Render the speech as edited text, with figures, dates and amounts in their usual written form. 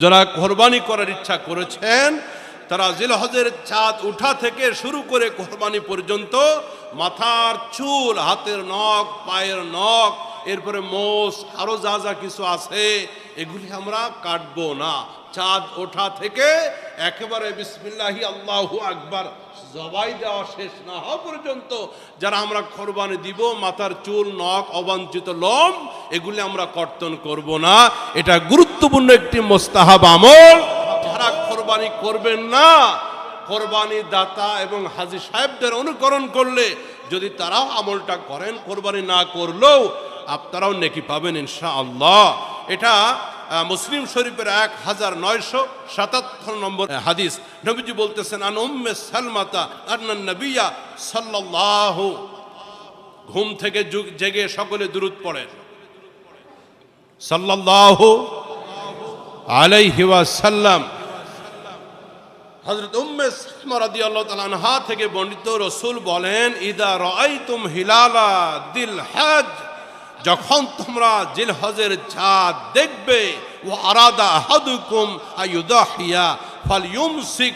যারা কোরবানি করার ইচ্ছা করেছেন তারা জিলহজের চাঁদ উঠা থেকে শুরু করে কোরবানি পর্যন্ত মাথার চুল, হাতের নখ, পায়ের নখ, এরপরে মোষ, আরো যা যা কিছু আছে এগুলি আমরা কাটবো না। চাঁদ ওঠা থেকে একেবারে বিসমিল্লাহি আল্লাহু আকবার জবাই দেওয়া শেষ না হওয়া পর্যন্ত যারা আমরা কোরবানি দিব, মাথার চুল, নখ, অবাঞ্ছিত লোম এগুলি আমরা কর্তন করব না। এটা গুরুত্বপূর্ণ একটি মোস্তাহাব আমল। যারা কোরবানি করবেন না, কোরবানি দাতা এবং হাজী সাহেবদের অনুকরণ করলে যদি তারাও আমলটা করেন, কোরবানি না করলেও আপনারাও নেকি পাবেন ইনশাআল্লাহ। এটা মুসলিম শরীফের 1977 নম্বর হাদিস। নবীজি বলতেছেন, আন উম্মে সালমাতা আন্নান নবিয়্যা সাল্লাল্লাহু, ঘুম থেকে জেগে সকলে দুরূদ পড়েন, সাল্লাল্লাহু আলাইহি ওয়াসাল্লাম। হযরত উম্মে সালমা রাদিয়াল্লাহু তাআলা আনহা থেকে বর্ণিত, রাসূল বলেন, ইদা রাআইতুম হিলালা দিল হজ, যখন তোমরা জিলহজের চাঁদ দেখবে, ওয়া আরাদা আহাদুকুম আইয়ুদাহিয়া ফালইউমসিক